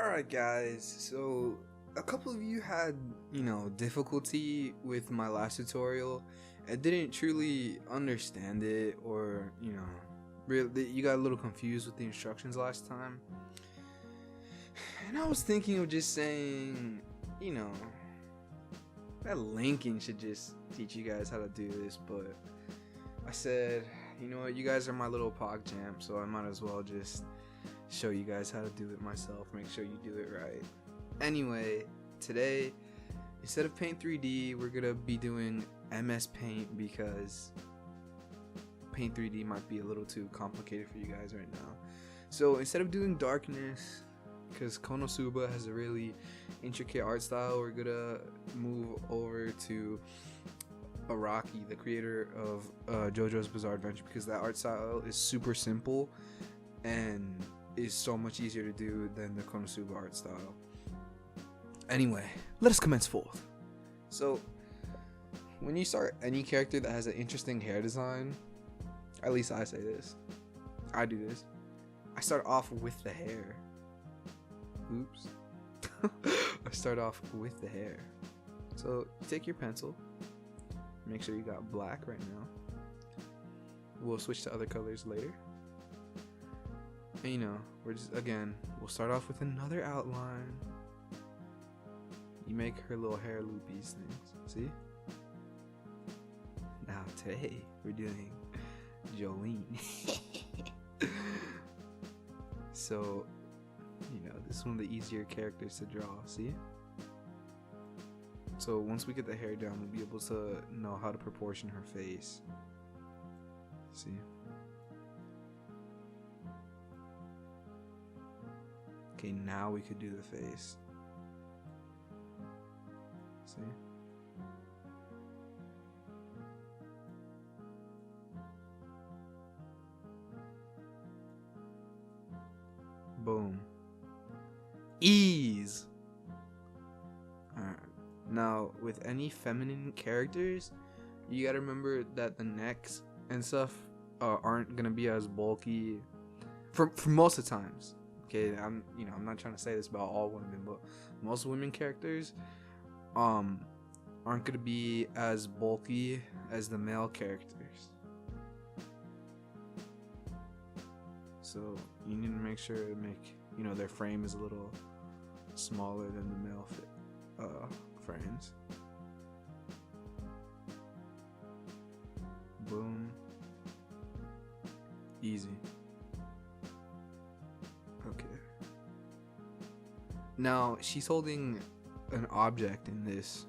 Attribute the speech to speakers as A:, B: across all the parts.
A: Alright guys, so a couple of you had, difficulty with my last tutorial and didn't truly understand it, or, really, you got a little confused with the instructions last time. And I was thinking of just saying, that linking should just teach you guys how to do this, but I said, you know what, you guys are my little pog jam, so I might as well just show you guys how to do it myself, make sure you do it right. Anyway, today, instead of Paint 3D, we're gonna be doing MS Paint because Paint 3D might be a little too complicated for you guys right now. So instead of doing darkness, because Konosuba has a really intricate art style, we're gonna move over to Araki, the creator of JoJo's Bizarre Adventure, because that art style is super simple and is so much easier to do than the Konosuba art style. Anyway, let us commence forth. So, when you start any character that has an interesting hair design, at least I say this, I do this, I start off with the hair. Oops. I start off with the hair. So, take your pencil, make sure you got black right now. We'll switch to other colors later. And we're just, again, we'll start off with another outline. You make her little hair loopies things, see? Now today, we're doing Jolene. So, this is one of the easier characters to draw, see? So once we get the hair down, we'll be able to know how to proportion her face. See? Okay, now we could do the face. See? Boom. Ease! Alright. Now, with any feminine characters, you gotta remember that the necks and stuff aren't gonna be as bulky for most of the times. Okay, I'm not trying to say this about all women, but most women characters aren't gonna be as bulky as the male characters. So you need to make sure to make their frame is a little smaller than the male frames. Boom. Easy. Okay. Now she's holding an object in this.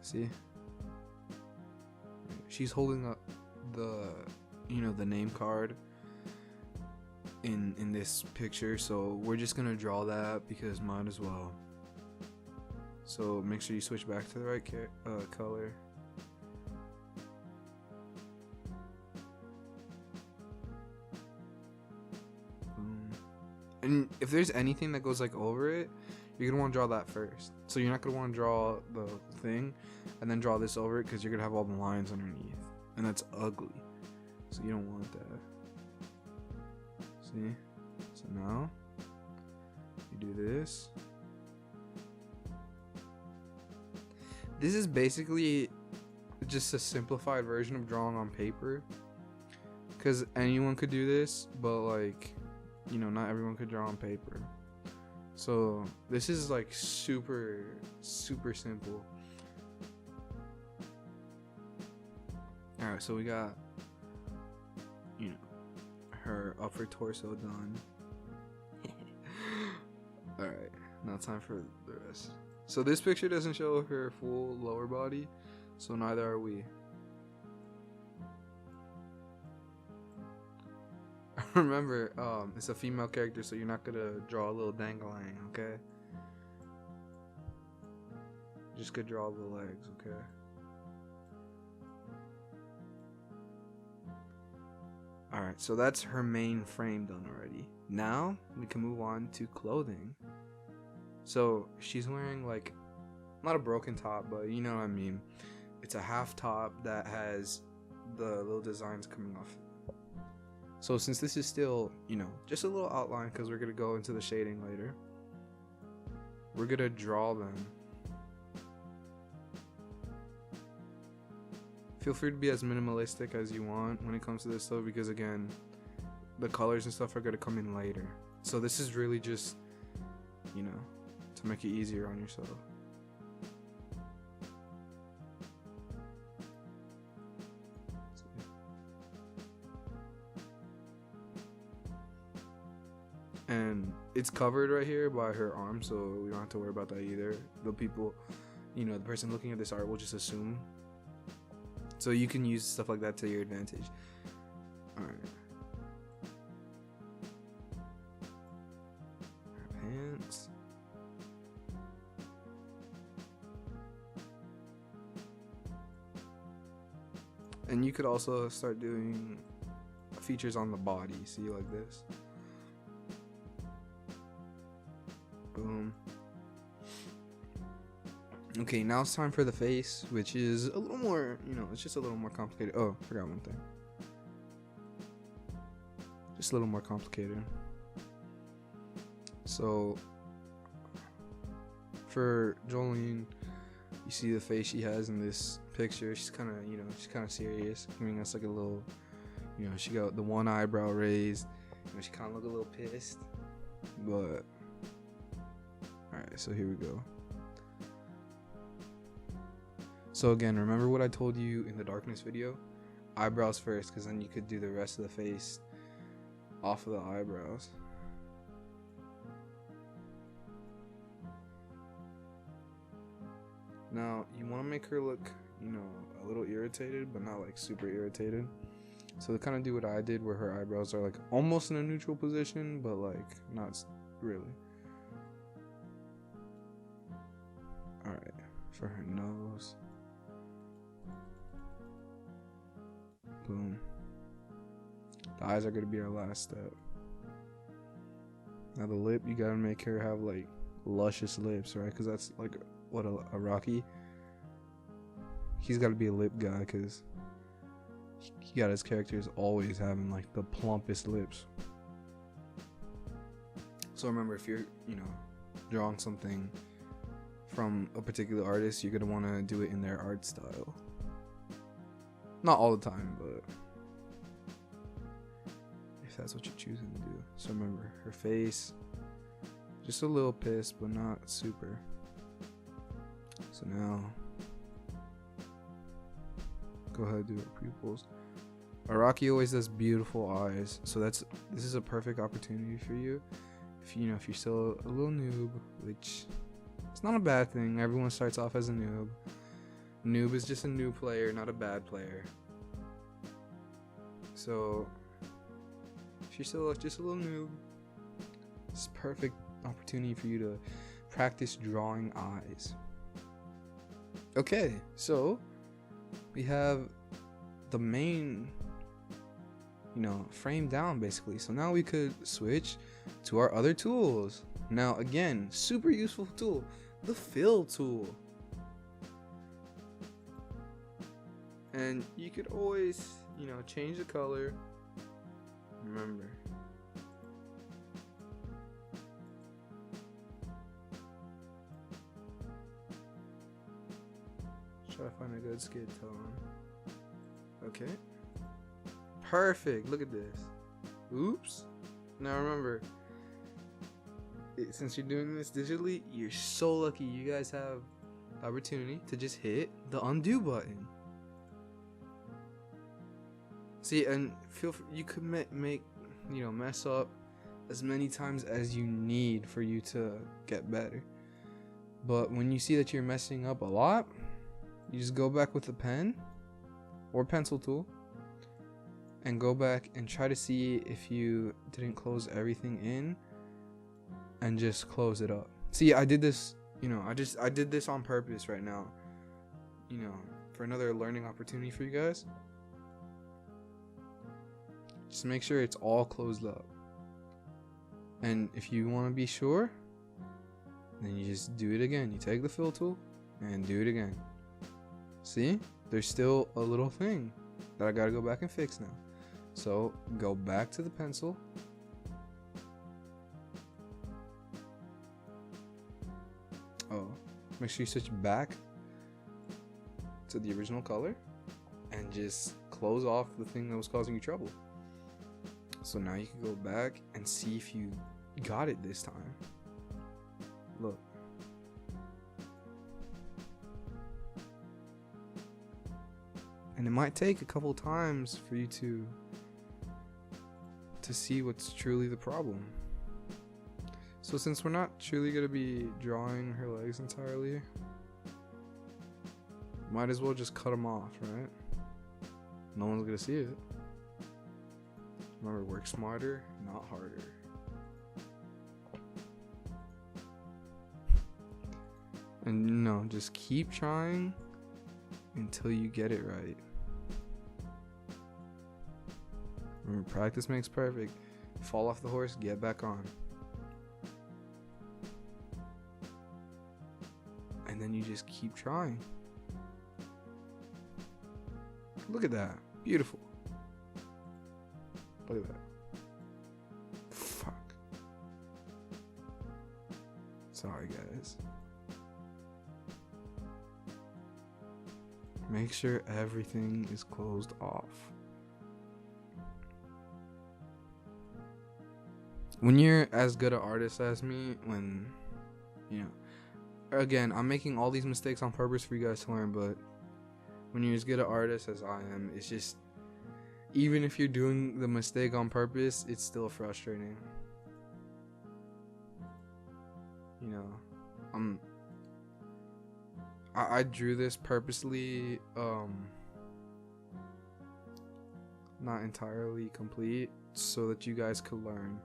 A: See? She's holding up the the name card in this picture, so we're just gonna draw that because might as well. So make sure you switch back to the right color. And if there's anything that goes like over it, you're gonna want to draw that first. So you're not gonna want to draw the thing and then draw this over it, because you're gonna have all the lines underneath, and that's ugly. So you don't want that. See? So now you do this. This is basically just a simplified version of drawing on paper, because anyone could do this, but not everyone could draw on paper. So this is like super simple. Alright, so we got her upper torso done. Alright, now time for the rest. So this picture doesn't show her full lower body, so neither are we. Remember, it's a female character, so you're not gonna draw a little dangling, okay? Just gonna draw the legs, okay? Alright, so that's her main frame done already. Now, we can move on to clothing. So, she's wearing not a broken top, but you know what I mean. It's a half top that has the little designs coming off. So since this is still, just a little outline, because we're going to go into the shading later, we're going to draw them. Feel free to be as minimalistic as you want when it comes to this though, because again, the colors and stuff are going to come in later. So this is really just, to make it easier on yourself. And it's covered right here by her arm, so we don't have to worry about that either. The people, the person looking at this art will just assume. So you can use stuff like that to your advantage. Alright. Her pants. And you could also start doing features on the body. See, like this. Boom. Okay, now it's time for the face, which is a little more, it's just a little more complicated. Oh, I forgot one thing. Just a little more complicated. So, for Jolene, you see the face she has in this picture. She's kind of, she's kind of serious. I mean, that's like a little, she got the one eyebrow raised. She kind of look a little pissed. But, alright, so here we go. So again, remember what I told you in the darkness video? Eyebrows first, because then you could do the rest of the face off of the eyebrows. Now, you want to make her look, a little irritated, but not like super irritated. So to kind of do what I did, where her eyebrows are like almost in a neutral position, but like not really. Alright, for her nose. Boom. The eyes are going to be our last step. Now the lip, you got to make her have like luscious lips, right? Because that's like what Araki. He's got to be a lip guy, because he got his characters always having like the plumpest lips. So remember, if you're, drawing something from a particular artist, you're going to want to do it in their art style. Not all the time, but if that's what you're choosing to do. So remember, her face, just a little pissed, but not super. So now, go ahead and do her pupils. Araki always does beautiful eyes, so this is a perfect opportunity for you. If you're still a little noob, which it's not a bad thing. Everyone starts off as a noob. Noob is just a new player, not a bad player. So, if you're still just a little noob, it's a perfect opportunity for you to practice drawing eyes. Okay, so we have the main, frame down basically. So now we could switch to our other tools. Now again, super useful tool, the fill tool. And you could always, change the color. Remember. Try to find a good skin tone. Okay. Perfect. Look at this. Oops. Now remember, since you're doing this digitally, you're so lucky. You guys have the opportunity to just hit the undo button. See, and feel free, you could make mess up as many times as you need for you to get better. But when you see that you're messing up a lot, you just go back with the pen or pencil tool and go back and try to see if you didn't close everything in and just close it up. See, I did this, I did this on purpose right now, for another learning opportunity for you guys. Just make sure it's all closed up. And if you want to be sure, then you just do it again. You take the fill tool and do it again. See? There's still a little thing that I gotta go back and fix now. So go back to the pencil. Oh, make sure you switch back to the original color and just close off the thing that was causing you trouble. So now you can go back and see if you got it this time. Look. And it might take a couple times for you to see what's truly the problem. So since we're not truly going to be drawing her legs entirely, might as well just cut them off, right? No one's going to see it. Remember, work smarter, not harder. And no, just keep trying until you get it right. Remember, practice makes perfect. Fall off the horse, get back on. And then you just keep trying. Look at that. Beautiful. Look at that. Fuck. Sorry, guys. Make sure everything is closed off. When you're as good an artist as me, when, you know, again, I'm making all these mistakes on purpose for you guys to learn, but when you're as good an artist as I am, it's just, even if you're doing the mistake on purpose, it's still frustrating. You know, I drew this purposely, not entirely complete, so that you guys could learn.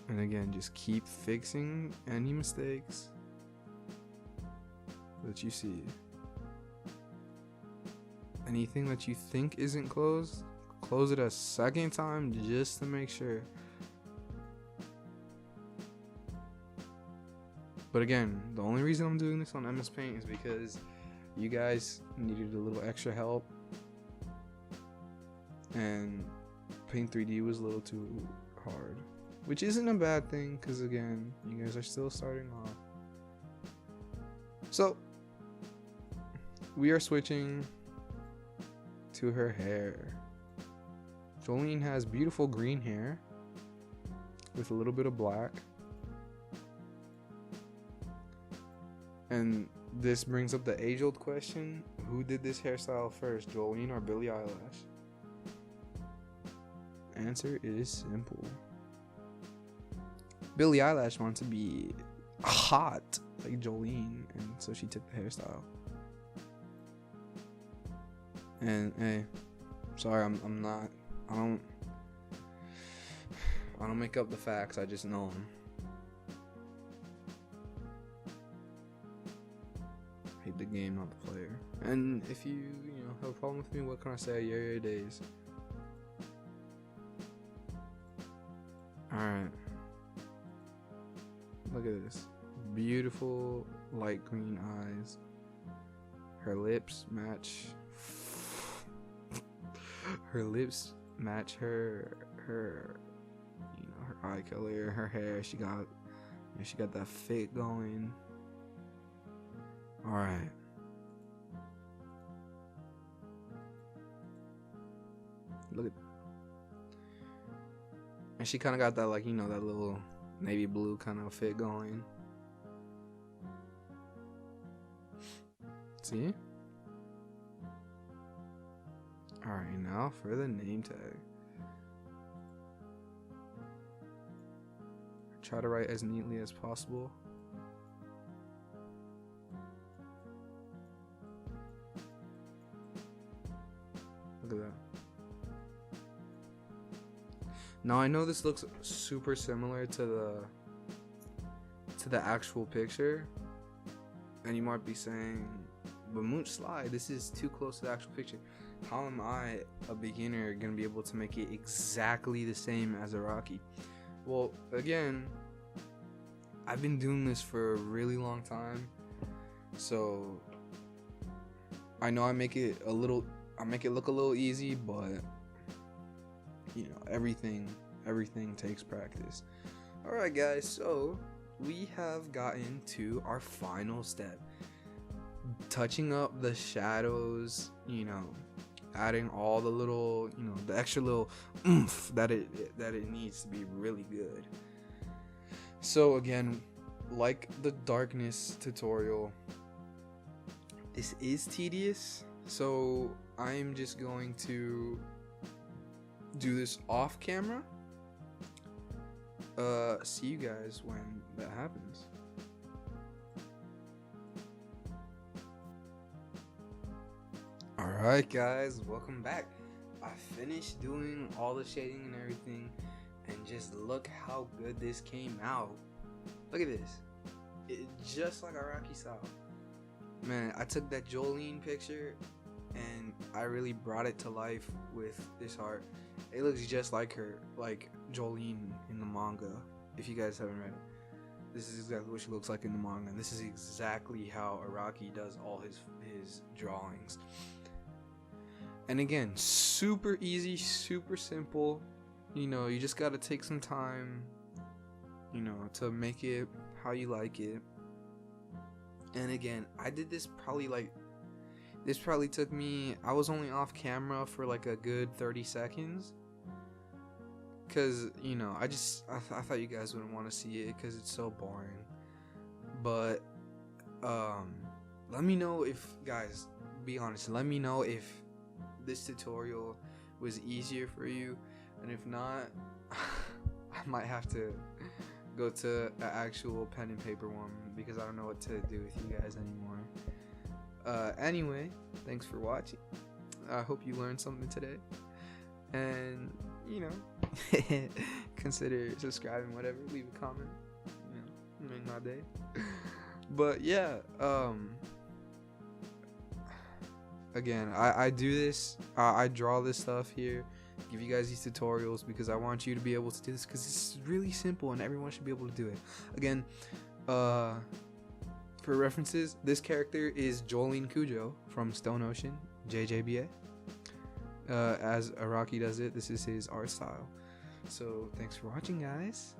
A: And again, just keep fixing any mistakes that you see. Anything that you think isn't closed, close it a second time just to make sure. But again, the only reason I'm doing this on MS Paint is because you guys needed a little extra help. And Paint 3D was a little too hard. Which isn't a bad thing, because again, you guys are still starting off. So, we are switching to her hair. Jolene has beautiful green hair with a little bit of black. And this brings up the age-old question, who did this hairstyle first, Jolene or Billie Eilish? Answer is simple. Billie Eilish wanted to be hot like Jolene, and so she took the hairstyle. And hey, sorry, I don't make up the facts, I just know them. Hate the game, not the player. And if you have a problem with me, what can I say? Yeah, days. Alright. Look at this. Beautiful light green eyes. Her lips match. Her lips match her her eye color, her hair. She got that fit going. All right. Look at that. And she kind of got that, like, that little navy blue kind of fit going. See? Alright, now for the name tag. Try to write as neatly as possible. Look at that. Now I know this looks super similar to the actual picture, and you might be saying, but Mooch Sly, this is too close to the actual picture. how am I, a beginner, gonna be able to make it exactly the same as Araki? Well, again, I've been doing this for a really long time, so I know I make it look a little easy, but you know, everything takes practice. All right, guys, so we have gotten to our final step, touching up the shadows, you know, adding all the little, you know, the extra little oomph that it needs to be really good. So again, like the darkness tutorial, this is tedious, so I'm just going to do this off camera. See you guys when that happens. Alright guys, welcome back. I finished doing all the shading and everything, and just look how good this came out. Look at this. Just like Araki style. Man, I took that Jolene picture and I really brought it to life with this art. It looks just like her, like Jolene in the manga. If you guys haven't read it, this is exactly what she looks like in the manga, and this is exactly how Araki does all his drawings. And again, super easy, super simple. You know, you just gotta take some time, you know, to make it how you like it. And again, I did this this probably took me, I was only off camera for like a good 30 seconds. Cause, you know, I thought you guys wouldn't want to see it because it's so boring. But, let me know if, guys, be honest, let me know if this tutorial was easier for you. And if not, I might have to go to an actual pen and paper one because I don't know what to do with you guys anymore. Anyway, thanks for watching. I hope you learned something today, and you know, consider subscribing, whatever, leave a comment, you know, make my day. But yeah, again, I do this, I draw this stuff here, give you guys these tutorials because I want you to be able to do this because it's really simple and everyone should be able to do it. Again, for references, this character is Jolene Kujo from Stone Ocean, JJBA. As Araki does it, this is his art style. So thanks for watching, guys.